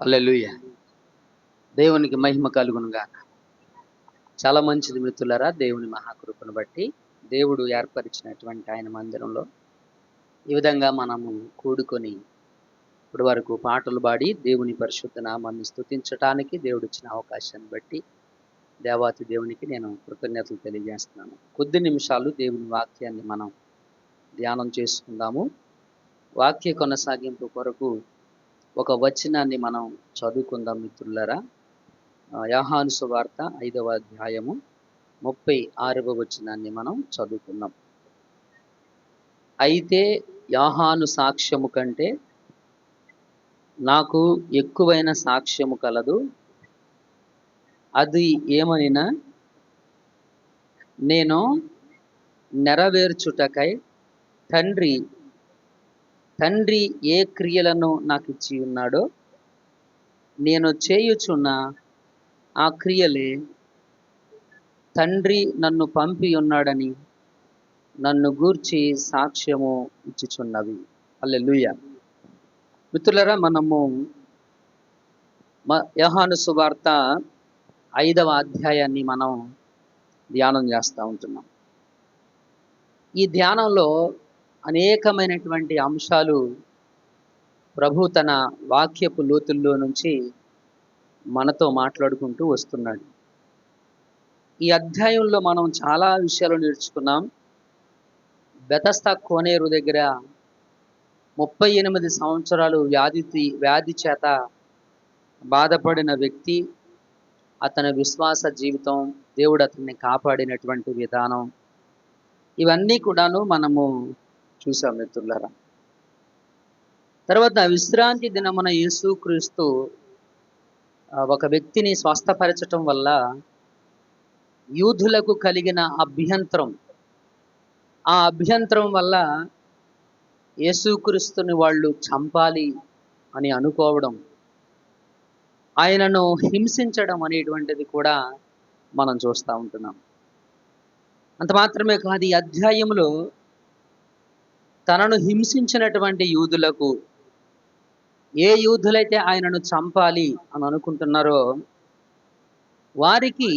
హల్లెలూయా. దేవునికి మహిమ కలుగును గాక. చాలా మంచిది మిత్రులారా, దేవుని మహాకృపను బట్టి దేవుడు ఏర్పరిచినటువంటి ఆయన మందిరంలో ఈ విధంగా మనము కూడుకొని ఇప్పటి వరకు పాటలు పాడి దేవుని పరిశుద్ధ నామాన్ని స్తుతించటానికి దేవుడిచ్చిన అవకాశాన్ని బట్టి దేవాతి దేవునికి నేను కృతజ్ఞతలు తెలియజేస్తున్నాను. కొద్ది నిమిషాలు దేవుని వాక్యాన్ని మనం ధ్యానం చేసుకుందాము. వాక్య కొనసాగింపు కొరకు ఒక వచనాన్ని మనం చదువుకుందాం మిత్రులారా. యోహాను సువార్త 5వ అధ్యాయము 36వ వచనాన్ని మనం చదువుకుందాం. అయితే యోహాను సాక్ష్యము కంటే నాకు ఎక్కువైన సాక్ష్యము కలదు. అది ఏమనినా, నేను నెరవేర్చుటకై తండ్రి ఏ క్రియలను నాకు ఇచ్చి ఉన్నాడో నేను చేయుచున్న ఆ క్రియలే తండ్రి నన్ను పంపి ఉన్నాడని నన్ను గూర్చి సాక్ష్యము ఇచ్చుచున్నవి. హల్లెలూయా. మిత్రులారా, మనము యోహాను సువార్త 5వ అధ్యాయాన్ని మనం ధ్యానం చేస్తూ ఉంటున్నాం. ఈ ధ్యానంలో అనేకమైనటువంటి అంశాలు ప్రభు తన వాక్యపు లోతుల్లో నుంచి మనతో మాట్లాడుకుంటూ వస్తున్నాడు. ఈ అధ్యాయంలో మనం చాలా విషయాలు నేర్చుకున్నాం. బెతస్దా కోనేరు దగ్గర 38 సంవత్సరాలు వ్యాధి చేత బాధపడిన వ్యక్తి, అతని విశ్వాస జీవితం, దేవుడు అతన్ని కాపాడినటువంటి విధానం, ఇవన్నీ కూడాను మనము చూసాం మిత్రులారా. తర్వాత విశ్రాంతి దినమున యేసుక్రీస్తు ఒక వ్యక్తిని స్వస్థపరచటం వల్ల యూదులకు కలిగిన ఆ అభ్యంతరం వల్ల యేసుక్రీస్తుని వాళ్ళు చంపాలి అని అనుకోవడం, ఆయనను హింసించడం అనేటువంటిది కూడా మనం చూస్తూ ఉంటున్నాం. అంత మాత్రమే కాదు, ఈ అధ్యాయంలో తనను హింసించినటువంటి యూదులకు, ఏ యూదులైతే ఆయనను చంపాలి అని అనుకుంటున్నారో వారికి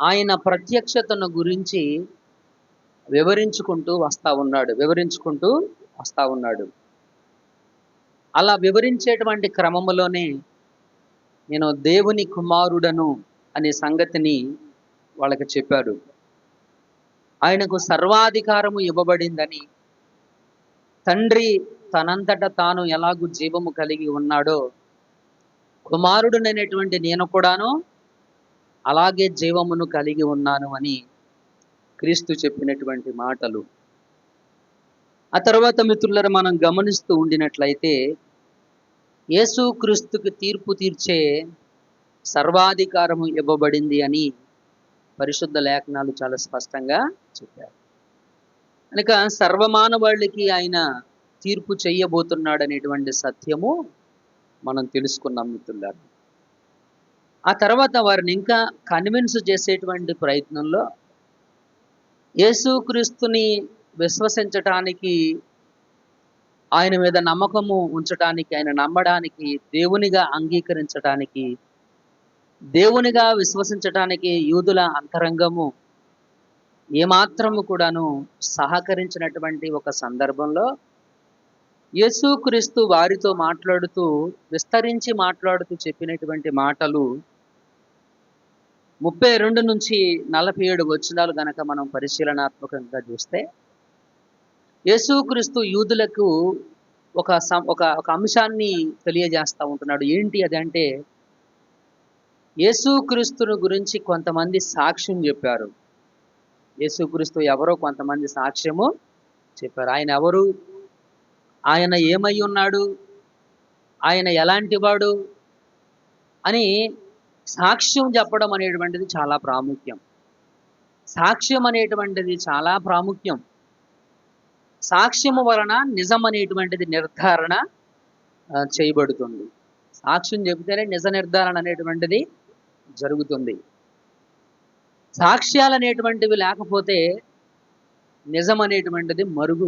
ఆయన ప్రత్యక్షతను గురించి వివరించుకుంటూ వస్తూ ఉన్నాడు. అలా వివరించేటువంటి క్రమములోనే నేను దేవుని కుమారుడను అనే సంగతిని వాళ్ళకి చెప్పాడు. ఆయనకు సర్వాధికారము ఇవ్వబడిందని, తండ్రి తనంతట తాను ఎలాగూ జీవము కలిగి ఉన్నాడో కుమారుడునైనటువంటి నేను కూడాను అలాగే జీవమును కలిగి ఉన్నాను అని క్రీస్తు చెప్పినటువంటి మాటలు. ఆ తర్వాత మిత్రులారా, మనం గమనిస్తూ ఉండినట్లయితే యేసుక్రీస్తుకి తీర్పు తీర్చే సర్వాధికారము ఇవ్వబడింది అని పరిశుద్ధ లేఖనాలు చాలా స్పష్టంగా చెప్పారు. కనుక సర్వమానవాళికి ఆయన తీర్పు చేయబోతున్నాడు అనేటువంటి సత్యము మనం తెలుసుకున్నాం మిత్రులారా. ఆ తర్వాత వారిని ఇంకా కన్విన్స్ చేసేటువంటి ప్రయత్నంలో యేసుక్రీస్తుని విశ్వసించటానికి, ఆయన మీద నమ్మకము ఉంచటానికి, ఆయన నమ్మడానికి, దేవునిగా అంగీకరించటానికి, దేవునిగా విశ్వసించటానికి యూదుల అంతరంగము ఏమాత్రము కూడాను సహకరించినటువంటి ఒక సందర్భంలో యేసుక్రీస్తు వారితో విస్తరించి మాట్లాడుతూ చెప్పినటువంటి మాటలు 32 నుంచి 47 వచనాలు గనక మనం పరిశీలనాత్మకంగా చూస్తే, యేసుక్రీస్తు యూదులకు ఒక అంశాన్ని తెలియజేస్తూ ఉంటున్నాడు. ఏంటి అదంటే, యేసుక్రీస్తుని గురించి కొంతమంది సాక్ష్యం చెప్పారు. యేసుక్రీస్తు ఎవరో కొంతమంది సాక్ష్యము చెప్పారు. ఆయన ఎవరు, ఆయన ఏమై ఉన్నాడు, ఆయన ఎలాంటి వాడు అని సాక్ష్యం చెప్పడం అనేటువంటిది చాలా ప్రాముఖ్యం. సాక్ష్యం అనేటువంటిది చాలా ప్రాముఖ్యం. సాక్ష్యము వలన నిజం అనేటువంటిది నిర్ధారణ చేయబడుతుంది. సాక్ష్యం చెబితేనే నిజ నిర్ధారణ అనేటువంటిది జరుగుతుంది. సాక్ష్యాలు అనేటువంటివి లేకపోతే నిజం అనేటువంటిది మరుగు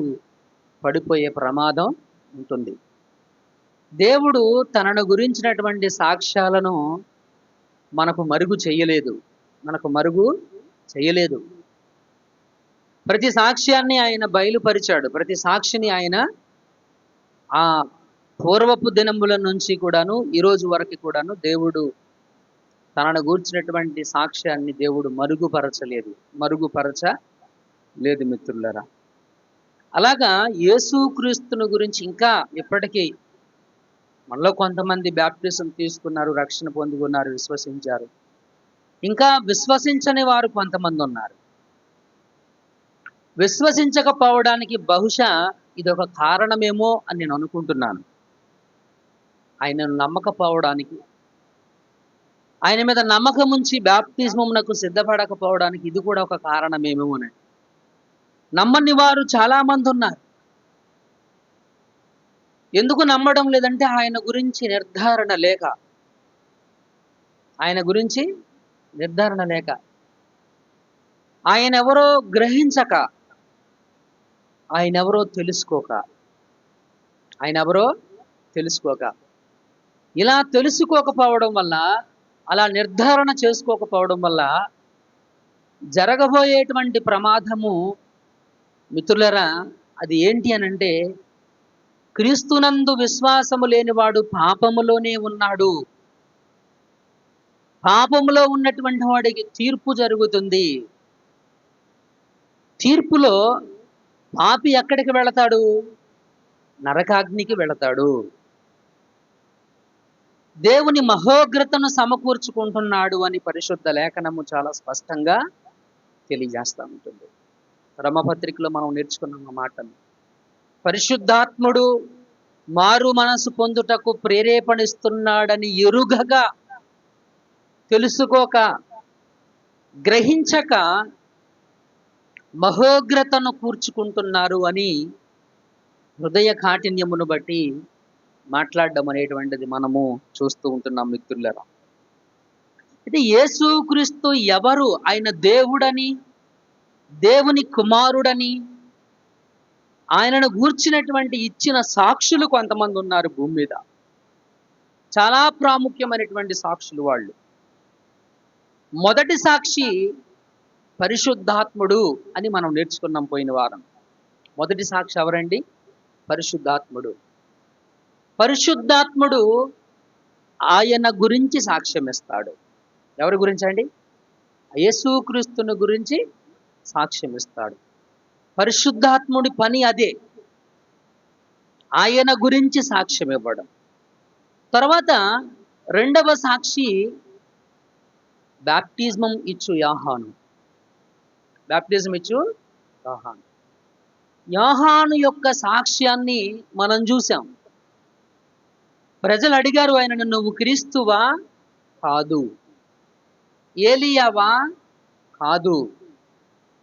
పడిపోయే ప్రమాదం ఉంటుంది. దేవుడు తనను గురించినటువంటి సాక్ష్యాలను మనకు మరుగు చేయలేదు. మనకు మరుగు చేయలేదు. ప్రతి సాక్ష్యాన్ని ఆయన బయలుపరిచాడు. ప్రతి సాక్షిని ఆయన ఆ పూర్వపు దినముల నుంచి కూడాను ఈ రోజు వరకు కూడాను దేవుడు తనను గూర్చినటువంటి సాక్ష్యాన్ని దేవుడు మరుగుపరచలేదు మిత్రులరా. అలాగా యేసుక్రీస్తుని గురించి ఇంకా ఇప్పటికీ మనలో కొంతమంది బ్యాప్టిజం తీసుకున్నారు, రక్షణ పొందుకున్నారు, విశ్వసించారు. ఇంకా విశ్వసించని వారు కొంతమంది ఉన్నారు. విశ్వసించకపోవడానికి బహుశా ఇదొక కారణమేమో అని నేను అనుకుంటున్నాను. ఆయనను నమ్మకపోవడానికి, ఆయన మీద నమ్మకం ఉంచి బ్యాప్తిజమునకు సిద్ధపడకపోవడానికి ఇది కూడా ఒక కారణమేమోనండి. నమ్మని వారు చాలా మంది ఉన్నారు. ఎందుకు నమ్మడం లేదంటే ఆయన గురించి నిర్ధారణ లేక. ఆయన గురించి నిర్ధారణ లేక, ఆయన ఎవరో గ్రహించక, ఆయన ఎవరో తెలుసుకోక ఇలా తెలుసుకోకపోవడం వల్ల, అలా నిర్ధారణ చేసుకోకపోవడం వల్ల జరగబోయేటువంటి ప్రమాదము మిత్రులరా అది ఏంటి అనంటే, క్రీస్తునందు విశ్వాసము లేనివాడు పాపములోనే ఉన్నాడు. పాపములో ఉన్నటువంటి వాడికి తీర్పు జరుగుతుంది. తీర్పులో పాపి ఎక్కడికి వెళతాడు? నరకాగ్నికి వెళతాడు. దేవుని మహోగ్రతను సమకూర్చుకుంటున్నాడు అని పరిశుద్ధ లేఖనము చాలా స్పష్టంగా తెలియజేస్తూ ఉంటుంది. రమపత్రికలో మనం నేర్చుకున్న మాటను, పరిశుద్ధాత్ముడు మారు మనసు పొందుటకు ప్రేరేపణిస్తున్నాడని ఎరుగగా, తెలుసుకోక, గ్రహించక మహోగ్రతను కూర్చుకుంటున్నారు అని హృదయ కాఠిన్యమును బట్టి మాట్లాడడం అనేటువంటిది మనము చూస్తూ ఉంటున్నాం మిత్రులరా. అయితే యేసుక్రీస్తు ఎవరు? ఆయన దేవుడని, దేవుని కుమారుడని ఆయనను గూర్చినటువంటి ఇచ్చిన సాక్షులు కొంతమంది ఉన్నారు భూమి మీద. చాలా ప్రాముఖ్యమైనటువంటి సాక్షులు వాళ్ళు. మొదటి సాక్షి పరిశుద్ధాత్ముడు అని మనం నేర్చుకున్నాం పోయిన వారం. మొదటి సాక్షి ఎవరండి? పరిశుద్ధాత్ముడు. పరిశుద్ధాత్ముడు ఆయన గురించి సాక్ష్యం ఇస్తాడు. ఎవరి గురించి అండి? యేసుక్రీస్తుని గురించి సాక్ష్యం ఇస్తాడు. పరిశుద్ధాత్ముడి పని అదే, ఆయన గురించి సాక్ష్యం ఇవ్వడం. తర్వాత రెండవ సాక్షి బ్యాప్టిజం ఇచ్చు యోహాను. యోహాను యొక్క సాక్ష్యాన్ని మనం చూసాం. ప్రజలు అడిగారు ఆయనను, నువ్వు క్రీస్తువా? కాదు. ఏలియావా? కాదు.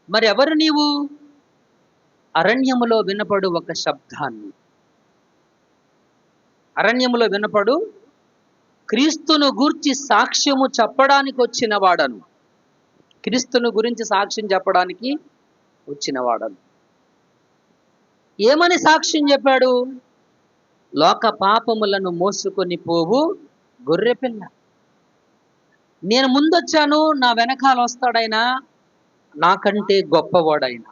మరి ఎవరు నీవు? అరణ్యములో వినపడు ఒక శబ్దాన్ని. అరణ్యములో వినపడు క్రీస్తును గూర్చి సాక్ష్యము చెప్పడానికి వచ్చిన వాడను. క్రీస్తును గురించి సాక్ష్యం చెప్పడానికి వచ్చిన వాడను. ఏమని సాక్ష్యం చెప్పాడు? లోక పాపములను మోసుకొని పోవు గొర్రెపిల్ల. నేను ముందొచ్చాను, నా వెనకాల వస్తాడైనా, నాకంటే గొప్పవాడైనా.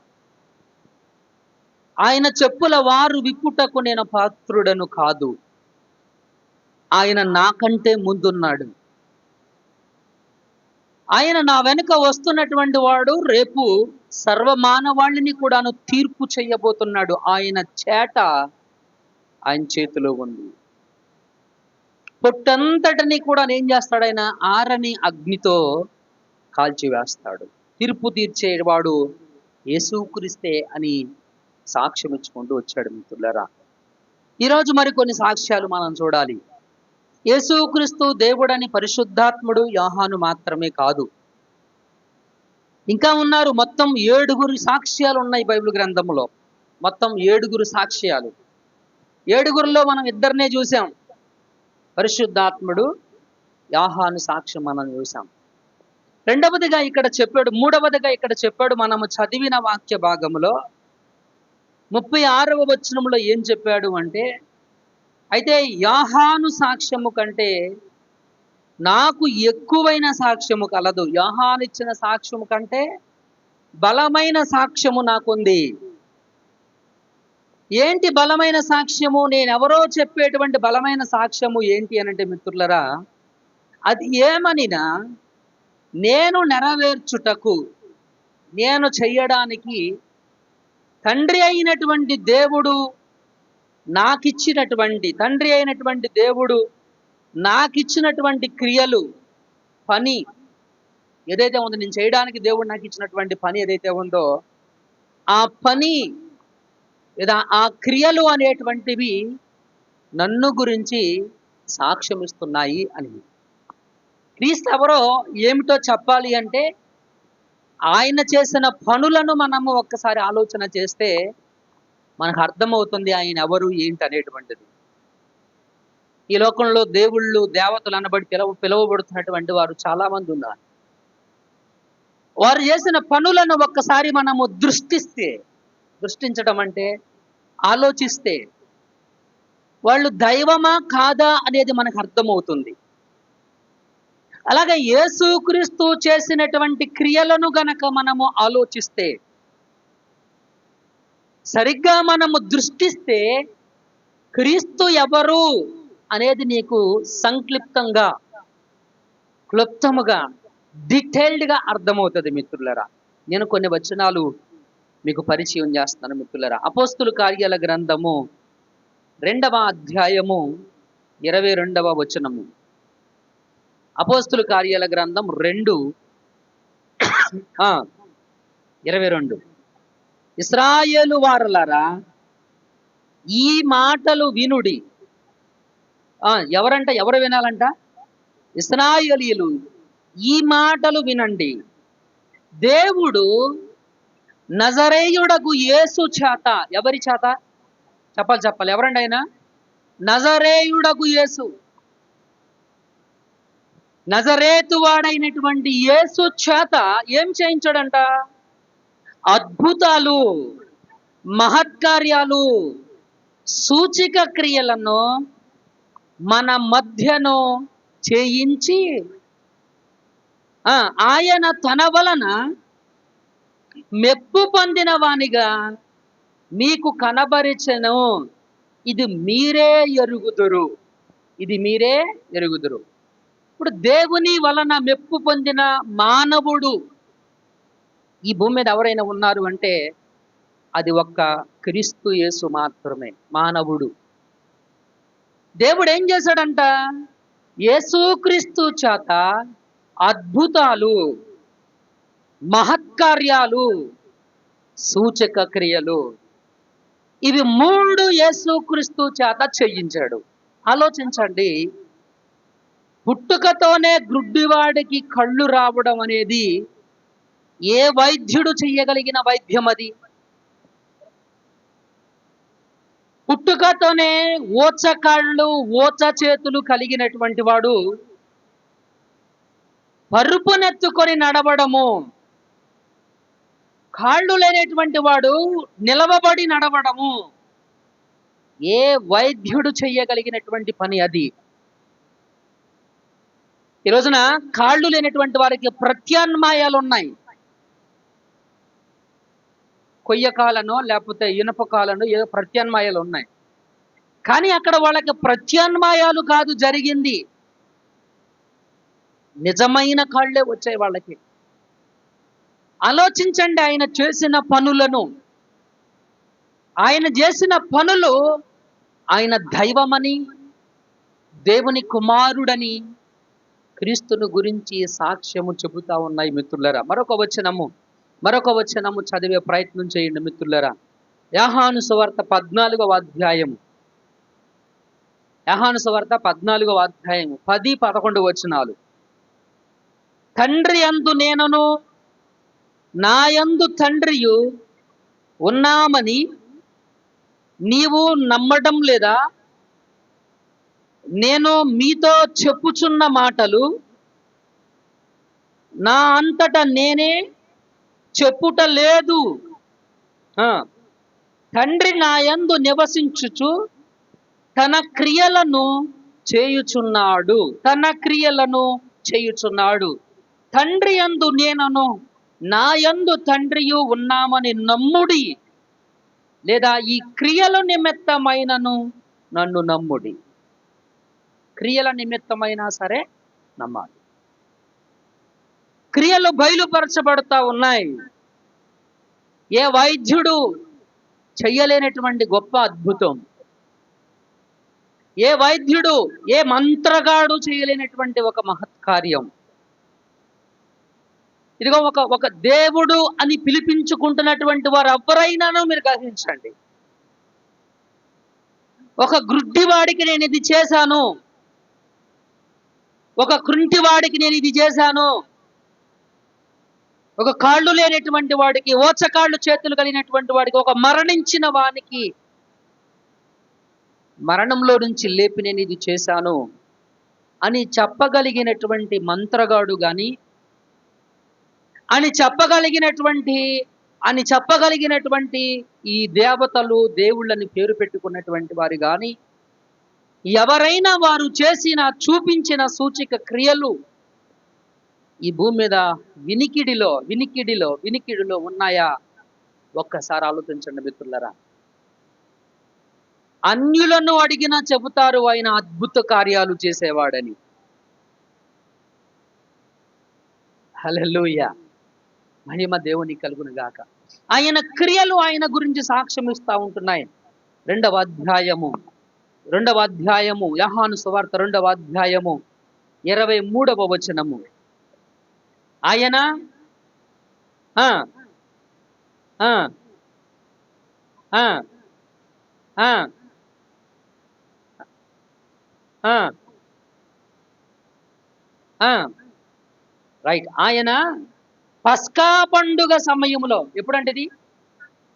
ఆయన చెప్పుల వారు విప్పుటకు నేను పాత్రుడను కాదు. ఆయన నాకంటే ముందున్నాడు. ఆయన నా వెనుక వస్తున్నటువంటి వాడు రేపు సర్వమానవాళిని కూడాను తీర్పు చేయబోతున్నాడు. ఆయన చేట ఆయన చేతిలో ఉంది. పొట్టంతటిని కూడా ఏం చేస్తాడు? ఆయన ఆరని అగ్నితో కాల్చివేస్తాడు. తీర్పు తీర్చేవాడు యేసుక్రీస్తే అని సాక్ష్యం ఇచ్చుకుంటూ వచ్చాడు మిత్రులారా. ఈరోజు మరికొన్ని సాక్ష్యాలు మనం చూడాలి. యేసుక్రీస్తు దేవుడని పరిశుద్ధాత్ముడు యోహాను మాత్రమే కాదు, ఇంకా ఉన్నారు. మొత్తం 7 సాక్ష్యాలు ఉన్నాయి బైబిల్ గ్రంథంలో. మొత్తం 7 సాక్ష్యాలు. 7లో మనం 2 చూసాం. పరిశుద్ధాత్ముడు, యోహాను సాక్ష్యం మనం చూసాం. మూడవదిగా ఇక్కడ చెప్పాడు మనము చదివిన వాక్య భాగంలో 36వ వచనంలో ఏం చెప్పాడు అంటే, అయితే యోహాను సాక్ష్యము కంటే నాకు ఎక్కువైన సాక్ష్యము కలదు. యోహాను ఇచ్చిన సాక్ష్యము కంటే బలమైన సాక్ష్యము నాకుంది. ఏంటి బలమైన సాక్ష్యము? నేనెవరో చెప్పేటువంటి బలమైన సాక్ష్యము ఏంటి అనంటే మిత్రులరా, అది ఏమనినా నేను నెరవేర్చుటకు, నేను చెయ్యడానికి తండ్రి అయినటువంటి దేవుడు నాకిచ్చినటువంటి క్రియలు, పని ఏదైతే ఉందో, నేను చేయడానికి దేవుడు నాకు ఇచ్చినటువంటి పని ఏదైతే ఉందో, ఆ పని లేదా ఆ క్రియలు అనేటువంటివి నన్ను గురించి సాక్ష్యం ఇస్తున్నాయి అని. క్రీస్తు ఎవరో ఏమిటో చెప్పాలి అంటే, ఆయన చేసిన పనులను మనము ఒక్కసారి ఆలోచన చేస్తే మనకు అర్థమవుతుంది ఆయన ఎవరు ఏంటి అనేటువంటిది. ఈ లోకంలో దేవుళ్ళు, దేవతలు అనబడి పిలువబడుతున్నటువంటి వారు చాలా మంది ఉన్నారు. వారు చేసిన పనులను ఒక్కసారి మనము దృష్టించడం అంటే ఆలోచిస్తే వాళ్ళు దైవమా కాదా అనేది మనకు అర్థమవుతుంది. అలాగే యేసుక్రీస్తు చేసినటువంటి క్రియలను గనక మనము ఆలోచిస్తే, సరిగ్గా మనము దృష్టిస్తే క్రీస్తు ఎవరు అనేది నీకు సంక్లిప్తంగా, క్లుప్తముగా, డీటెయిల్డ్గా అర్థమవుతుంది మిత్రులరా. నేను కొన్ని వచనాలు మీకు పరిచయం చేస్తున్నాను మిత్రులరా. అపోస్తుల కార్యాల గ్రంథము 2వ అధ్యాయము 22వ వచనము. అపోస్తుల కార్యాల గ్రంథం 2:22. ఇశ్రాయేలు వారలారా, ఈ మాటలు వినుడి. ఎవరు వినాలంట? ఇశ్రాయేలీయులు. ఈ మాటలు వినండి. దేవుడు నజరేయుడగు యేసు చేత, ఎవరి చేత చెప్పాలి ఎవరండి ఆయన? నజరేయుడగు యేసు, నజరేతు వాడైనటువంటి యేసు చేత ఏం చేయించాడంట? అద్భుతాలు, మహత్కార్యాలు, సూచిక క్రియలను మన మధ్యను చేయించి, ఆయన తన వలన మెప్పు పొందిన వానిగా మీకు కనబరిచెను. ఇది మీరే ఎరుగుదురు. ఇప్పుడు దేవుని వలన మెప్పు పొందిన మానవుడు ఈ భూమి మీద ఎవరైనా ఉన్నారు అంటే అది ఒక్క క్రీస్తు యేసు మాత్రమే మానవుడు. దేవుడు ఏం చేశాడంట? యేసుక్రీస్తు చేత అద్భుతాలు, మహత్కార్యాలు, సూచక క్రియలు, ఇవి 3 యేసుక్రీస్తు చేత చేయించాడు. ఆలోచించండి. పుట్టుకతోనే గ్రుడ్డివాడికి కళ్ళు రావడం అనేది ఏ వైద్యుడు చెయ్యగలిగిన వైద్యం అది? పుట్టుకతోనే ఓచ కాళ్ళు, ఓచ చేతులు కలిగినటువంటి వాడు పరుపునెత్తుకొని నడవడము, కాళ్ళు లేనటువంటి వాడు నిలవబడి నడవడము, ఏ వైద్యుడు చెయ్యగలిగినటువంటి పని అది? ఈ రోజున కాళ్ళు లేనటువంటి వారికి ప్రత్యామ్నాయాలు ఉన్నాయి. కొయ్య కాలనో లేకపోతే ఇనుప కాలనో ఏదో ప్రత్యామ్నాయాలు ఉన్నాయి. కానీ అక్కడ వాళ్ళకి ప్రత్యామ్నాయాలు కాదు జరిగింది, నిజమైన కాళ్ళే వచ్చాయి వాళ్ళకి. ఆలోచించండి ఆయన చేసిన పనులను. ఆయన చేసిన పనులు ఆయన దైవమని, దేవుని కుమారుడని క్రీస్తును గురించి సాక్ష్యము చెబుతా ఉన్నాయి మిత్రులరా. మరొక వచనము చదివే ప్రయత్నం చేయండి మిత్రులరా. యోహాను సువార్త 14వ అధ్యాయం, యోహాను సువార్త 14వ అధ్యాయం 10-11 వచనాలు. తండ్రి యందు నేనును, నా యందు తండ్రియు ఉన్నామని నీవు నమ్మడం లేదా? నేను మీతో చెప్పుచున్న మాటలు నా అంతట నేనే చెప్పుట లేదు. తండ్రి నా యందు నివసించుచు తన క్రియలను చేయుచున్నాడు. తన క్రియలను చేయుచున్నాడు. తండ్రి యందు నేనను, నా యందు తండ్రియు ఉన్నామని నమ్ముడి, లేదా ఈ క్రియల నిమిత్తమైనను నన్ను నమ్ముడి. క్రియల నిమిత్తమైనా సరే నమ్మాలి. క్రియలు బయలుపరచబడతా ఉన్నాయి. ఏ వైద్యుడు చెయ్యలేనటువంటి గొప్ప అద్భుతం, ఏ వైద్యుడు, ఏ మంత్రగాడు చేయలేనటువంటి ఒక మహత్కార్యం. ఇదిగో ఒక దేవుడు అని పిలిపించుకుంటున్నటువంటి వారు ఎవరైనానో మీరు గ్రహించండి. ఒక గ్రుడ్డివాడికి నేను ఇది చేశాను, ఒక కృంటివాడికి నేను ఇది చేశాను, ఒక కాళ్ళు లేనటువంటి వాడికి, ఓచకాళ్ళు చేతులు కలిగినటువంటి వాడికి, ఒక మరణించిన వానికి మరణంలో నుంచి లేపి నేను ఇది చేశాను అని చెప్పగలిగినటువంటి మంత్రగాడు కానీ, అని చెప్పగలిగినటువంటి ఈ దేవతలు, దేవుళ్ళని పేరు పెట్టుకున్నటువంటి వారు కానీ, ఎవరైనా వారు చేసిన, చూపించిన సూచిక క్రియలు ఈ భూమి మీద వినికిడిలో ఉన్నాయా? ఒక్కసారి ఆలోచించండి మిత్రులరా. అన్యులను అడిగినా చెబుతారు ఆయన అద్భుత కార్యాలు చేసేవాడని. హల్లెలూయా, మహిమ దేవుని కలుగును గాక. ఆయన క్రియలు ఆయన గురించి సాక్ష్యం ఇస్తా ఉంటున్నాయి. రెండవ అధ్యాయము యోహాను సువార్త 2వ అధ్యాయము 23వ వచనము. ఆయన రైట్. ఆయన పస్కా పండుగ సమయములో, ఎప్పుడంటేది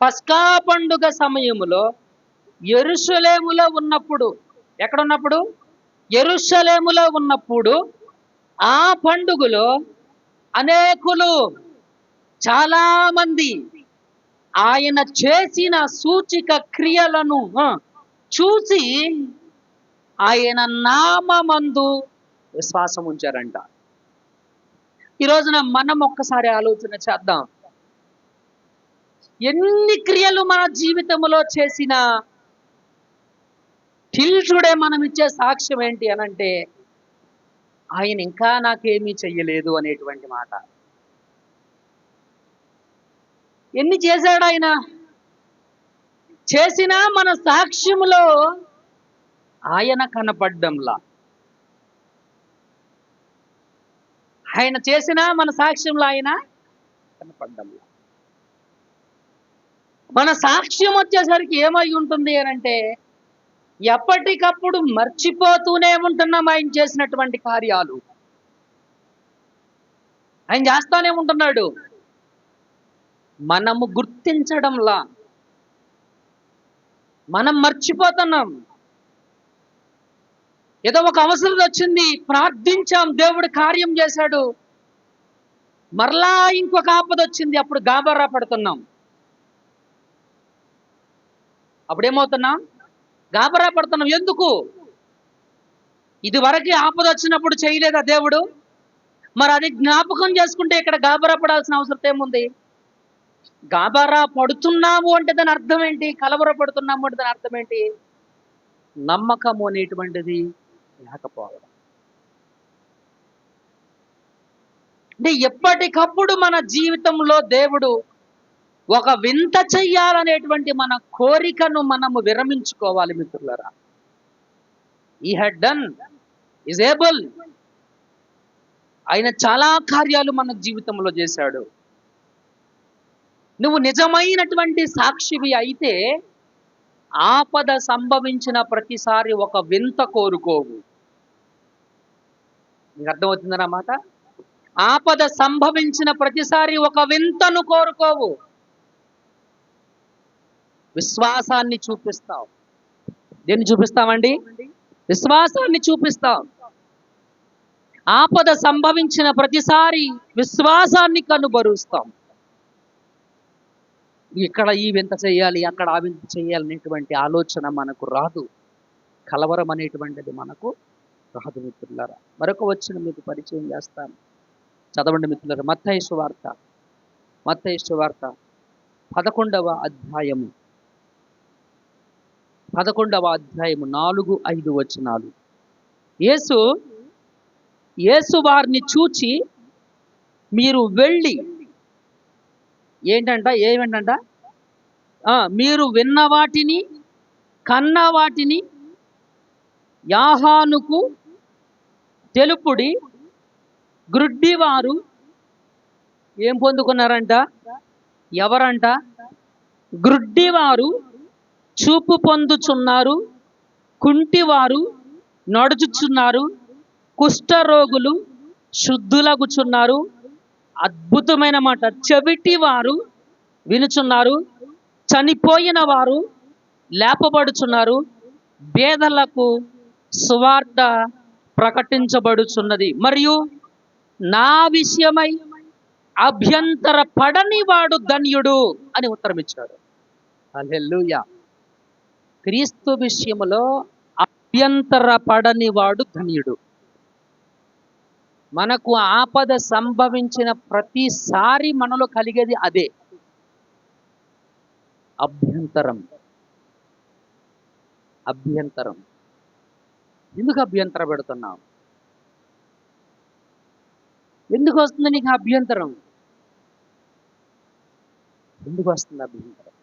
పస్కా పండుగ సమయములో యెరూషలేములో ఉన్నప్పుడు, ఎక్కడున్నప్పుడు? యెరూషలేములో ఉన్నప్పుడు, ఆ పండుగలో అనేకులు, చాలా మంది ఆయన చేసిన సూచిక క్రియలను చూసి ఆయన నామమందు విశ్వాసం ఉంచారంట. ఈ రోజున మనం ఒక్కసారి ఆలోచన చేద్దాం. ఎన్ని క్రియలు మన జీవితంలో చేసినా టిల్టుడే మనం ఇచ్చే సాక్ష్యం ఏంటి అనంటే, ఆయన ఇంకా నాకేమీ చెయ్యలేదు అనేటువంటి మాట. ఎన్ని చేశాడు ఆయన? చేసినా మన సాక్ష్యములో ఆయన కనపడ్డంలా. ఆయన చేసినా మన సాక్ష్యంలో ఆయన కనపడ్డంలా. మన సాక్ష్యం వచ్చేసరికి ఏమై ఉంటుంది అనంటే, ఎప్పటికప్పుడు మర్చిపోతూనే ఉంటున్నాం ఆయన చేసినటువంటి కార్యాలు. ఆయన చేస్తానే ఉంటున్నాడు, మనము గుర్తించడంలా. మనం మర్చిపోతున్నాం. ఏదో ఒక అవసరం వచ్చింది, ప్రార్థించాం, దేవుడు కార్యం చేశాడు, మరలా ఇంకొక ఆపద వచ్చింది, అప్పుడు గాబరా పడుతున్నాం. అప్పుడేమవుతున్నాం? గాబరా పడుతున్నాం. ఎందుకు? ఇది వరకు ఆపద వచ్చినప్పుడు చేయలేదా దేవుడు? మరి అది జ్ఞాపకం చేసుకుంటే ఇక్కడ గాబరా పడాల్సిన అవసరం ఏముంది? గాబరా పడుతున్నాము అంటే దాని అర్థం ఏంటి? కలవర పడుతున్నాము అంటే దాని అర్థం ఏంటి? నమ్మకము అనేటువంటిది లేకపోవడం. అంటే ఎప్పటికప్పుడు మన జీవితంలో దేవుడు ఒక వింత చెయ్యాలనేటువంటి మన కోరికను మనము విరమించుకోవాలి మిత్రులారా. హి హ్యాడ్ డన్, ఈజ్ ఏబుల్. ఆయన చాలా కార్యాలు మన జీవితంలో చేశాడు. నువ్వు నిజమైనటువంటి సాక్షివి అయితే ఆపద సంభవించిన ప్రతిసారి ఒక వింత కోరుకోవు. నీకు అర్థమవుతుందన్న మాట? ఆపద సంభవించిన ప్రతిసారి ఒక వింతను కోరుకోవు, విశ్వాసాన్ని చూపిస్తావు. దేన్ని చూపిస్తామండి? విశ్వాసాన్ని చూపిస్తాం. ఆపద సంభవించిన ప్రతిసారి విశ్వాసాన్ని కనుబరుస్తాం. ఇక్కడ ఈ వింత చేయాలి, అక్కడ ఆ వింత చేయాలి అనేటువంటి ఆలోచన మనకు రాదు. కలవరం అనేటువంటిది మనకు రాదు మిత్రులారా. మరొక వచనం మీకు పరిచయం చేస్తాను, చదవండి మిత్రులారా. మత్తయి సువార్త 11వ అధ్యాయము 4-5 వచనాలు. యేసు వారిని చూచి, మీరు వెళ్ళి ఏమేంటంట, మీరు విన్న వాటిని కన్న వాటిని యాహానుకు తెలుపుడి. గ్రుడ్డివారు ఏం పొందుకున్నారంట? ఎవరంట? గ్రుడ్డివారు చూపు పొందుచున్నారు, కుంటివారు నడుచుచున్నారు, కుష్ఠరోగులు శుద్ధులగుచున్నారు. అద్భుతమైన మాట. చెవిటి వారు వినుచున్నారు, చనిపోయిన వారు లేపబడుచున్నారు, పేదలకు సువార్త ప్రకటించబడుచున్నది. మరియు నా విషయమై అభ్యంతర పడని వాడు ధన్యుడు అని ఉత్తరం ఇచ్చాడు. హల్లెలూయా. క్రీస్తు విషయములో అభ్యంతర పడని వాడు ధన్యుడు. మనకు ఆపద సంభవించిన ప్రతిసారి మనలో కలిగేది అదే, అభ్యంతరం. ఎందుకు అభ్యంతర పెడుతున్నావు? ఎందుకు వస్తుంది నీకు అభ్యంతరం? ఎందుకు వస్తుంది అభ్యంతరం?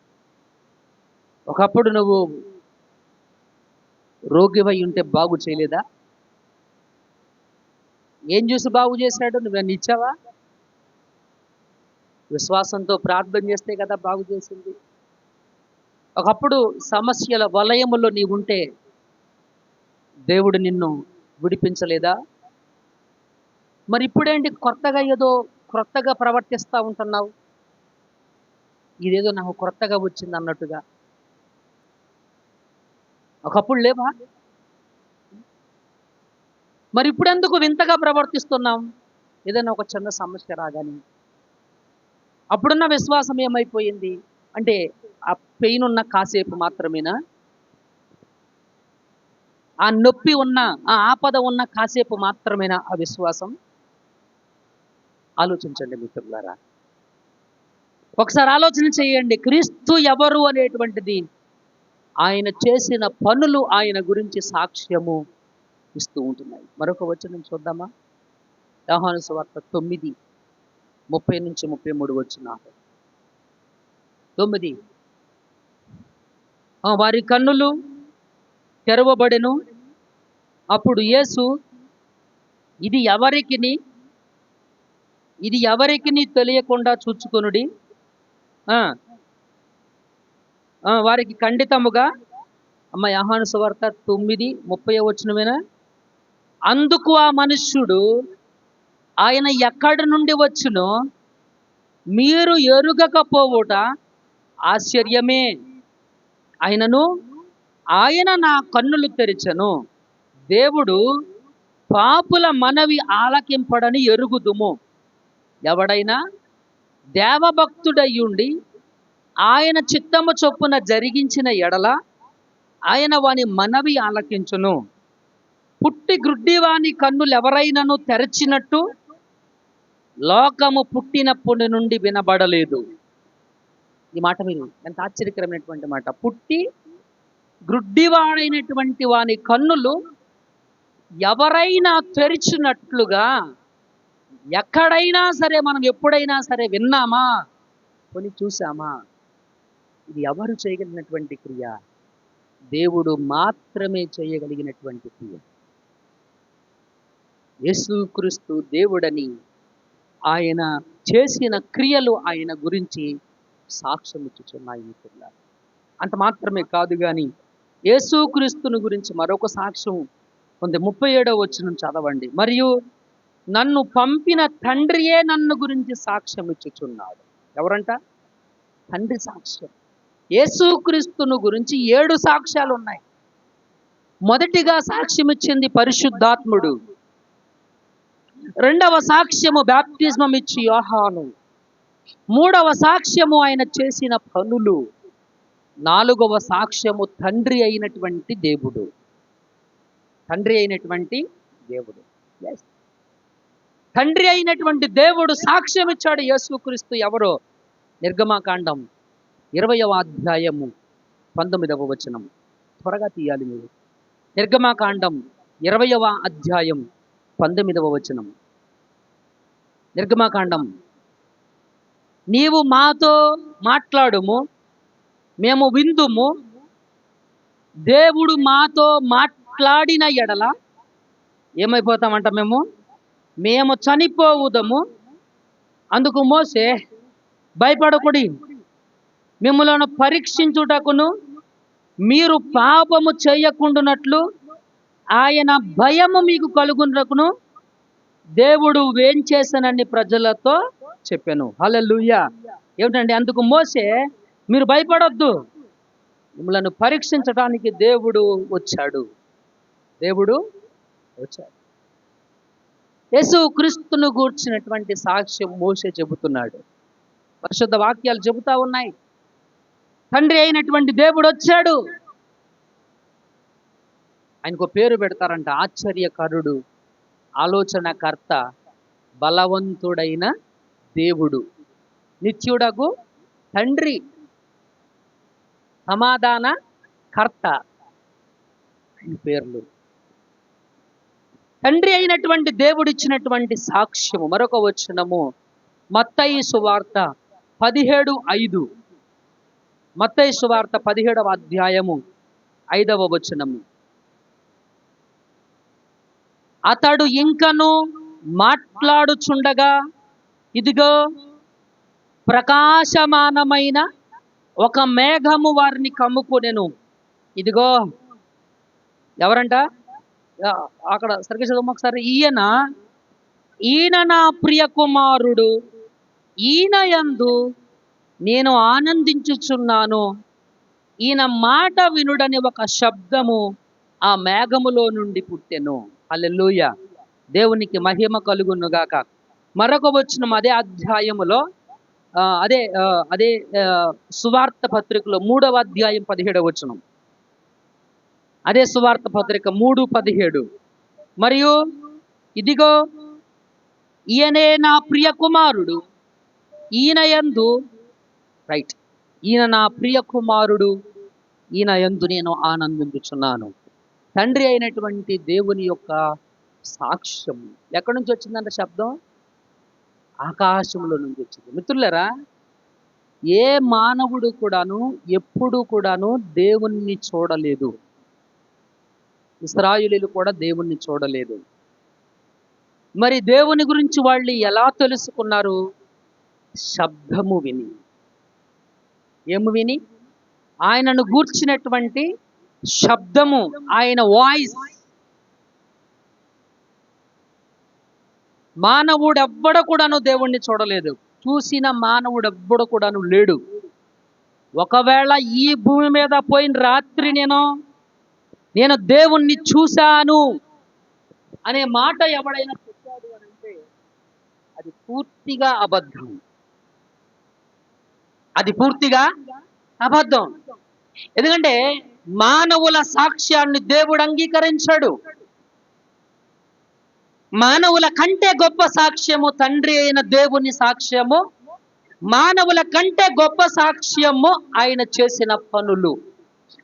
ఒకప్పుడు నువ్వు రోగివై ఉంటే బాగు చేయలేదా? ఏం చూసి బాగు చేశాడు? నువ్వన్నీ ఇచ్చావా? విశ్వాసంతో ప్రార్థన చేస్తే కదా బాగు చేసింది. ఒకప్పుడు సమస్యల వలయములో నీవుంటే దేవుడు నిన్ను విడిపించలేదా? మరి ఇప్పుడేంటి క్రొత్తగా ప్రవర్తిస్తూ ఉంటున్నావు? ఇదేదో నాకు క్రొత్తగా వచ్చింది అన్నట్టుగా. ఒకప్పుడు లేవా? మరి ఇప్పుడు ఎందుకు వింతగా ప్రవర్తిస్తున్నాం? ఏదైనా ఒక చిన్న సమస్య రాగానే అప్పుడున్న విశ్వాసం ఏమైపోయింది అంటే, ఆ పెయిన్ ఉన్న కాసేపు మాత్రమేనా? ఆ నొప్పి ఉన్న, ఆ ఆపద ఉన్న కాసేపు మాత్రమేనా ఆ విశ్వాసం? ఆలోచించండి మిత్రులారా. ఒకసారి ఆలోచన చేయండి. క్రీస్తు ఎవరు అనేటువంటిది, ఆయన చేసిన పనులు ఆయన గురించి సాక్ష్యము ఇస్తూ ఉంటున్నాయి. మరొక వచనం చూద్దామా? యోహాను సువార్త 9:30-33 వచనాలు. 9. వారి కన్నులు తెరవబడెను. అప్పుడు యేసు, ఇది ఎవరికిని తెలియకుండా చూచుకొనుడి. వారికి ఖండితముగా. యోహాను సువార్త 9:30 వచనమేనా? అందుకు ఆ మనుష్యుడు, ఆయన ఎక్కడి నుండి వచ్చునో మీరు ఎరుగకపోవుట ఆశ్చర్యమే. ఆయన నా కన్నులు తెరిచెను. దేవుడు పాపుల మనవి ఆలకింపడని ఎరుగుదుము. ఎవడైనా దేవభక్తుడయ్యుండి ఆయన చిత్తము చొప్పున జరిగించిన ఎడల ఆయన వాని మనవి ఆలకించును. పుట్టి గ్రుడ్డివాని కన్నులు ఎవరైనాను తెరచినట్టు లోకము పుట్టినప్పటి నుండి వినబడలేదు. ఈ మాట మీరు ఎంత ఆశ్చర్యకరమైనటువంటి మాట. పుట్టి గ్రుడ్డివాడైనటువంటి వాని కన్నులు ఎవరైనా తెరిచినట్లుగా ఎక్కడైనా సరే మనం ఎప్పుడైనా సరే విన్నామా, కొని చూసామా? ఇది ఎవరు చేయగలిగినటువంటి క్రియ? దేవుడు మాత్రమే చేయగలిగినటువంటి క్రియ. యేసుక్రీస్తు దేవుడని, ఆయన చేసిన క్రియలు ఆయన గురించి సాక్ష్యం ఇచ్చుచున్నాయి మిత్రులారా. అంత మాత్రమే కాదు కానీ యేసుక్రీస్తుని గురించి మరొక సాక్ష్యం ఉంది. 37వ వచనం చదవండి. మరియు నన్ను పంపిన తండ్రియే నన్ను గురించి సాక్ష్యం ఇచ్చుచున్నాడు. ఎవరంట? తండ్రి సాక్ష్యం. యేసుక్రీస్తును గురించి 7 సాక్ష్యాలు ఉన్నాయి. మొదటిగా సాక్ష్యం ఇచ్చింది పరిశుద్ధాత్ముడు. రెండవ సాక్ష్యము బాప్తిజం ఇచ్చి యోహాను. మూడవ సాక్ష్యము ఆయన చేసిన పనులు. నాలుగవ సాక్ష్యము తండ్రి అయినటువంటి దేవుడు. తండ్రి అయినటువంటి దేవుడు. Yes. తండ్రి అయినటువంటి దేవుడు సాక్ష్యం ఇచ్చాడు యేసుక్రీస్తు ఎవరో. నిర్గమాకాండం 20వ అధ్యాయము 19వ వచనం. త్వరగా తీయాలి మీరు. నిర్గమాకాండం 20వ అధ్యాయం 19వ వచనం. నిర్గమాకాండం. నీవు మాతో మాట్లాడుము, మేము విందుము. దేవుడు మాతో మాట్లాడిన ఎడల ఏమైపోతామంట? మేము చనిపోవుదము. అందుకు మోసే, భయపడకుడి, మిమ్ములను పరీక్షించుటకును మీరు పాపము చేయకుండునట్లు ఆయన భయము మీకు కలుగునకును దేవుడు వేంచేసనని ప్రజలతో చెప్పాను. హల్లెలూయా. ఏమిటండి? అందుకు మోసే, మీరు భయపడొద్దు, మిమ్మలను పరీక్షించడానికి దేవుడు వచ్చాడు. దేవుడు వచ్చాడు. యేసు క్రీస్తును గూర్చినటువంటి సాక్ష్యం మోసే చెబుతున్నాడు. పరిశుద్ధ వాక్యాలు చెబుతా ఉన్నాయి. తండ్రి అయినటువంటి దేవుడు వచ్చాడు. ఆయనకు పేరు పెడతారంట, ఆశ్చర్యకరుడు, ఆలోచనకర్త, బలవంతుడైన దేవుడు, నిత్యుడగు తండ్రి, సమాధాన కర్త. ఆయన పేర్లు. తండ్రి అయినటువంటి దేవుడు ఇచ్చినటువంటి సాక్ష్యము. మరొక వచనము మత్తయి సువార్త 17:5. మత్తయి సువార్త 17వ అధ్యాయము 5వ వచనము. అతడు ఇంకను మాట్లాడుచుండగా ఇదిగో ప్రకాశమానమైన ఒక మేఘము వారిని కమ్ముకొనెను. ఇదిగో ఎవరంట? అక్కడ సరిగ్గా చదువు ఒకసారి. ఈయన నా ప్రియ కుమారుడు, ఈయన యందు నేను ఆనందించుచున్నాను, ఈయన మాట వినుడని ఒక శబ్దము ఆ మేఘములో నుండి పుట్టెను. హల్లెలూయా. దేవునికి మహిమ కలుగును గాక. మరొక వచనం అదే అధ్యాయములో, అదే సువార్త పత్రికలో 3వ అధ్యాయం 17వ వచనం. అదే సువార్త పత్రిక 3:17. మరియు ఇదిగో ఈయనే నా ప్రియ కుమారుడు, ఈయన యందు ఈయన నా ప్రియ కుమారుడు, ఈయన యందు నేను ఆనందించుచున్నాను. తండ్రి అయినటువంటి దేవుని యొక్క సాక్ష్యం ఎక్కడి నుంచి వచ్చిందంట? శబ్దం ఆకాశంలో నుంచి వచ్చింది. మిత్రులారా, ఏ మానవుడు కూడాను ఎప్పుడు కూడాను దేవుణ్ణి చూడలేదు. ఇశ్రాయేలీయులు కూడా దేవుణ్ణి చూడలేదు. మరి దేవుని గురించి వాళ్ళు ఎలా తెలుసుకున్నారు? శబ్దము విని. ఏము విని? ఆయనను గూర్చినటువంటి శబ్దము, ఆయన వాయిస్. మానవుడెవ్వడ కూడాను దేవుణ్ణి చూడలేదు. చూసిన మానవుడెవ్వడు కూడాను లేడు. ఒకవేళ ఈ భూమి మీద పోయిన రాత్రి నేను దేవుణ్ణి చూశాను అనే మాట ఎవడైనా చెప్పాడు అని అంటే అది పూర్తిగా అబద్ధం. అది పూర్తిగా అబద్ధం. ఎందుకంటే మానవుల సాక్ష్యాన్ని దేవుడు అంగీకరించాడు. మానవుల కంటే గొప్ప సాక్ష్యము తండ్రి అయిన దేవుని సాక్ష్యము. మానవుల కంటే గొప్ప సాక్ష్యము ఆయన చేసిన పనులు.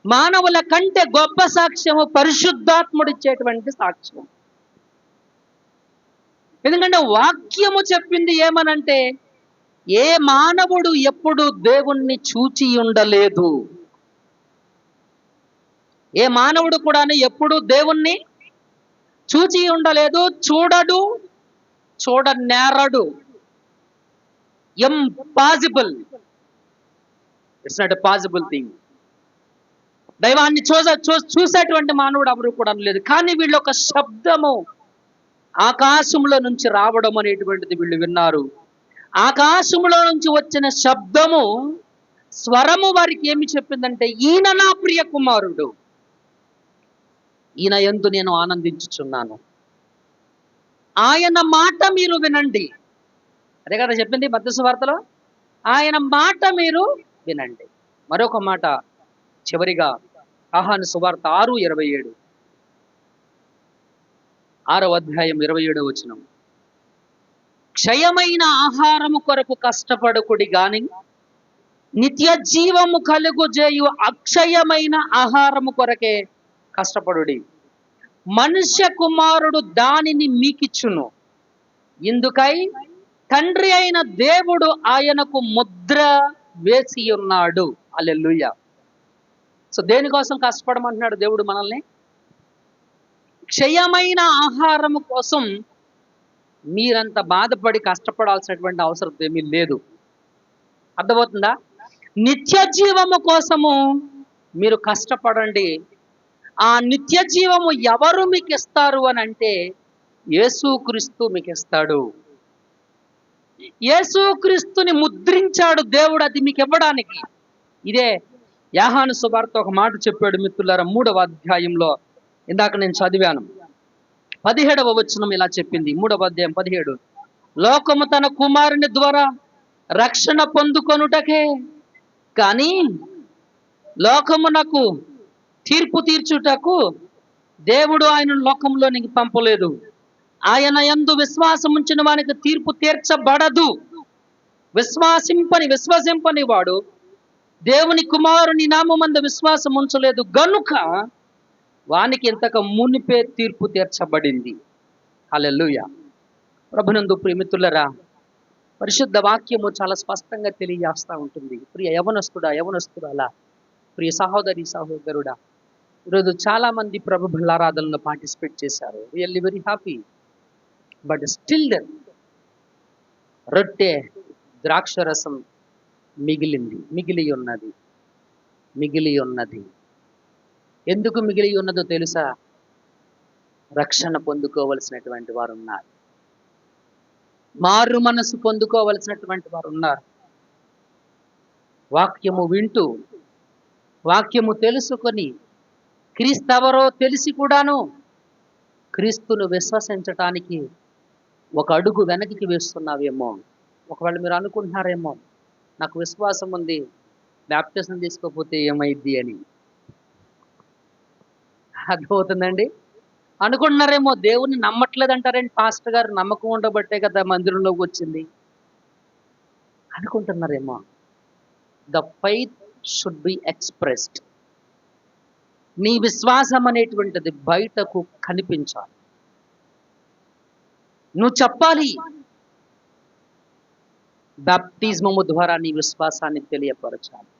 మానవుల కంటే గొప్ప సాక్ష్యము పరిశుద్ధాత్ముడిచ్చేటువంటి సాక్ష్యం. ఎందుకంటే వాక్యము చెప్పింది ఏమనంటే, ఏ మానవుడు ఎప్పుడు దేవుణ్ణి చూచి ఉండలేదు. ఏ మానవుడు కూడా ఎప్పుడు దేవుణ్ణి చూచి ఉండలేదు, చూడడు, చూడనేరడు. Impossible. It's not a possible thing. దైవాన్ని చూసేటువంటి మానవుడు ఎవరు కూడా లేదు. కానీ వీళ్ళు ఒక శబ్దము ఆకాశంలో నుంచి రావడం అనేటువంటిది వీళ్ళు విన్నారు. ఆకాశంలో నుంచి వచ్చిన శబ్దము, స్వరము వారికి ఏమి చెప్పిందంటే, ఈయన నా ప్రియ కుమారుడు, ఈయన యందు నేను ఆనందించుచున్నాను, ఆయన మాట మీరు వినండి. అదే కదా చెప్పింది మత్తయి సువార్తలో, ఆయన మాట మీరు వినండి. మరొక మాట చివరిగా యోహాను సువార్త 6:27. 6వ అధ్యాయం 27వ వచనం. క్షయమైన ఆహారము కొరకు కష్టపడకుడి గాని నిత్య జీవము కలుగుజేయు అక్షయమైన ఆహారము కొరకే కష్టపడుడి. మనుష్య కుమారుడు దానిని మీకిచ్చును. ఇందుకై తండ్రి అయిన దేవుడు ఆయనకు ముద్ర వేసి ఉన్నాడు. హల్లెలూయా. సో దేనికోసం కష్టపడమంటున్నాడు దేవుడు మనల్ని? క్షయమైన ఆహారము కోసం మీరంత బాధపడి కష్టపడాల్సినటువంటి అవసరం ఏమీ లేదు. అర్థమవుతుందా? నిత్య జీవము కోసము మీరు కష్టపడండి. ఆ నిత్య జీవము ఎవరు మీకు ఇస్తారు అని అంటే యేసుక్రీస్తు మీకు ఇస్తాడు. యేసుక్రీస్తుని ముద్రించాడు దేవుడు అది మీకు ఇవ్వడానికి. ఇదే యోహాను సువార్త ఒక మాట చెప్పాడు మిత్రులారా, 3వ అధ్యాయంలో. ఇందాక నేను చదివాను. 17వ వచనం ఇలా చెప్పింది. 3వ అధ్యాయం 17. లోకము తన కుమారుని ద్వారా రక్షణ పొందుకొనుటకే కానీ లోకమునకు తీర్పు తీర్చుటకు దేవుడు ఆయన లోకంలోనికి పంపలేదు. ఆయన యందు విశ్వాసం ఉంచిన వానికి తీర్పు తీర్చబడదు. విశ్వసింపని వాడు దేవుని కుమారుని నామమందు విశ్వాసం ఉంచలేదు గనుక వానికి ఇంతకు మునిపే తీర్పు తీర్చబడింది. హల్లెలూయా. ప్రభునందు ప్రియమిత్రులరా, పరిశుద్ధ వాక్యము చాలా స్పష్టంగా తెలియజేస్తూ ఉంటుంది. ప్రియ యవనస్తుడా, ప్రియ సహోదరి సహోదరుడా, ఈరోజు చాలా మంది ప్రభు బలారాధనలో పార్టిసిపేట్ చేశారు. Really very happy. But still రొట్టె ద్రాక్షరసం మిగిలి ఉన్నది. ఎందుకు మిగిలి ఉన్నదో తెలుసా? రక్షణ పొందుకోవలసినటువంటి వారు ఉన్నారు. మారు మనసు పొందుకోవలసినటువంటి వారు ఉన్నారు. వాక్యము వింటూ, వాక్యము తెలుసుకొని, క్రీస్తెవరో తెలిసి కూడాను క్రీస్తును విశ్వసించటానికి ఒక అడుగు వెనక్కి వేస్తున్నావేమో. ఒకవేళ మీరు అనుకుంటున్నారేమో, నాకు విశ్వాసం ఉంది, బాప్టిజం తీసుకోకపోతే ఏమైద్ది అని. అర్థమవుతుందండి? అనుకుంటున్నారేమో, దేవుని నమ్మట్లేదు అంటారేంటి పాస్టర్ గారు, నమ్మకం ఉండబట్టే కదా మందిరంలోకి వచ్చింది అనుకుంటున్నారేమో. The faith should be expressed. నీ విశ్వాసం అనేటువంటిది బయటకు కనిపించాలి. నువ్వు చెప్పాలి. బాప్తిజమము ద్వారా నీ విశ్వాసాన్ని తెలియపరచాలి.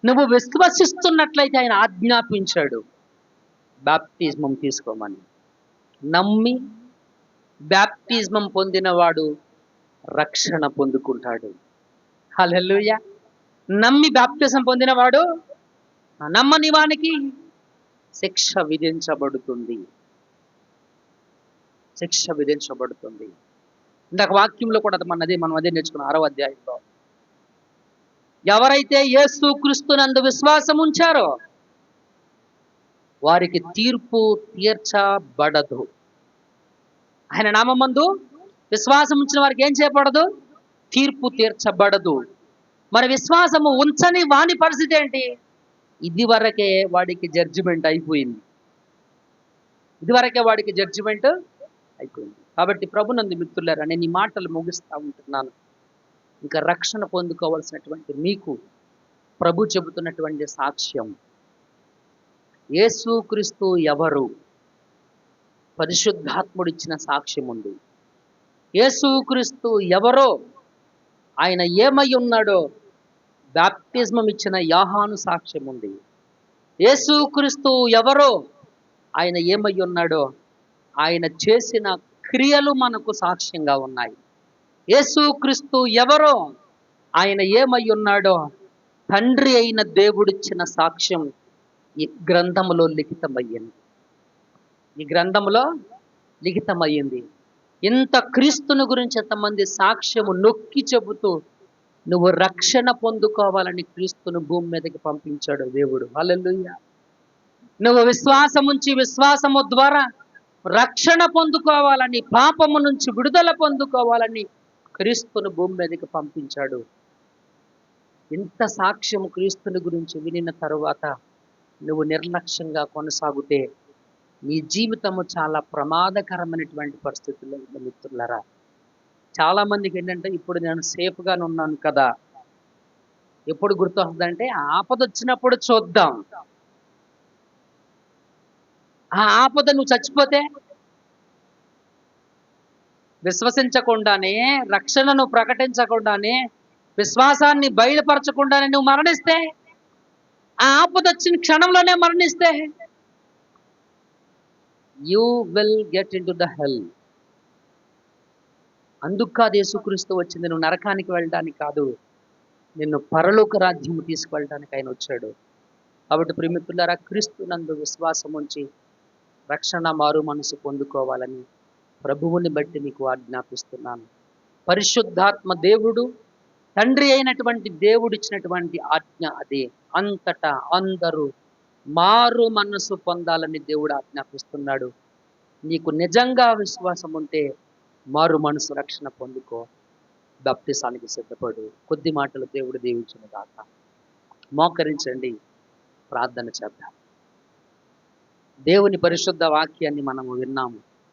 నువ్వు విశ్వసిస్తున్నట్లయితే ఆయన ఆజ్ఞాపించాడు బాప్తిజమం తీసుకోమని. నమ్మి బాప్తిజమం పొందినవాడు రక్షణ పొందుకుంటాడు. హల్లెలూయా. నమ్మి బాప్తిజం పొందినవాడు, నమ్మని వానికి శిక్ష విధించబడుతుంది. ఇందాక వాక్యంలో కూడా మనం అదే నేర్చుకున్నాం. 6వ అధ్యాయంలో ఎవరైతే యేసుక్రీస్తునందు విశ్వాసం ఉంచారో వారికి తీర్పు తీర్చబడదు. ఆయన నామమందు విశ్వాసం ఉంచిన వారికి ఏం చేయబడదు? తీర్పు తీర్చబడదు. మరి విశ్వాసము ఉంచని వాని పరిస్థితి ఏంటి? ఇదివరకే వాడికి జడ్జిమెంట్ అయిపోయింది. కాబట్టి ప్రభునందు మిత్రులారా, నేను ఈ మాటలు ముగిస్తూ ఉంటున్నాను. ఇంకా రక్షణ పొందుకోవాల్సినటువంటి మీకు ప్రభు చెబుతున్నటువంటి సాక్ష్యం, యేసుక్రీస్తు ఎవరు? పరిశుద్ధాత్ముడు ఇచ్చిన సాక్ష్యం ఉంది. యేసుక్రీస్తు ఎవరో, ఆయన ఏమై ఉన్నాడో బాప్తిజమం ఇచ్చిన యోహాను సాక్ష్యం ఉంది. యేసుక్రీస్తు ఎవరో, ఆయన ఏమై ఉన్నాడో ఆయన చేసిన క్రియలు మనకు సాక్ష్యంగా ఉన్నాయి. యేసుక్రీస్తు ఎవరో, ఆయన ఏమై ఉన్నాడో తండ్రి అయిన దేవుడిచ్చిన సాక్ష్యం ఈ గ్రంథములో లిఖితమయ్యింది. ఇంత క్రీస్తుని గురించి ఎంతమంది సాక్ష్యము నొక్కి చెబుతూ నువ్వు రక్షణ పొందుకోవాలని క్రీస్తును భూమి మీదకి పంపించాడు దేవుడు. హల్లెలూయా. నువ్వు విశ్వాసము ద్వారా రక్షణ పొందుకోవాలని, పాపము నుంచి విడుదల పొందుకోవాలని క్రీస్తును భూమి మీదకి పంపించాడు. ఇంత సాక్ష్యము క్రీస్తుని గురించి వినిన తరువాత నువ్వు నిర్లక్ష్యంగా కొనసాగితే మీ జీవితము చాలా ప్రమాదకరమైనటువంటి పరిస్థితుల్లో ఉంది మిత్రులారా. చాలా మందికి ఏంటంటే ఇప్పుడు నేను సేఫ్గానే ఉన్నాను కదా, ఎప్పుడు గుర్తొస్తుందంటే ఆపద వచ్చినప్పుడు చూద్దాం. ఆ ఆపద నువ్వు చచ్చిపోతే, విశ్వసించకుండానే, రక్షణను ప్రకటించకుండానే, విశ్వాసాన్ని బయలుపరచకుండానే నువ్వు మరణిస్తే, ఆ ఆపద వచ్చిన క్షణంలోనే మరణిస్తే, you will get in to the hell. అందుకు కాదు యేసుక్రీస్తు వచ్చింది, నువ్వు నరకానికి వెళ్ళడానికి కాదు, నిన్ను పరలోక రాజ్యము తీసుకువెళ్ళడానికి ఆయన వచ్చాడు. కాబట్టి ప్రియమిత్రులారా, క్రీస్తునందు విశ్వాసం ఉంచి రక్షణ మారు మనసు పొందుకోవాలని ప్రభువుని బట్టి మీకు ఆజ్ఞాపిస్తున్నాను. పరిశుద్ధాత్మ దేవుడు, తండ్రి అయినటువంటి దేవుడు ఇచ్చినటువంటి ఆజ్ఞ అదే. అంతటా అందరూ మారు మనసు పొందాలని దేవుడు ఆజ్ఞాపిస్తున్నాడు. నీకు నిజంగా విశ్వాసం ఉంటే మారు మనసు రక్షణ పొందుకో, బాప్తిసానికి సిద్ధపడు. కొద్ది మాటలు దేవుడు దీవించిన గాక. మోకరించండి, ప్రార్థన చేద్దాం. దేవుని పరిశుద్ధ వాక్యాన్ని మనము విన్నాము.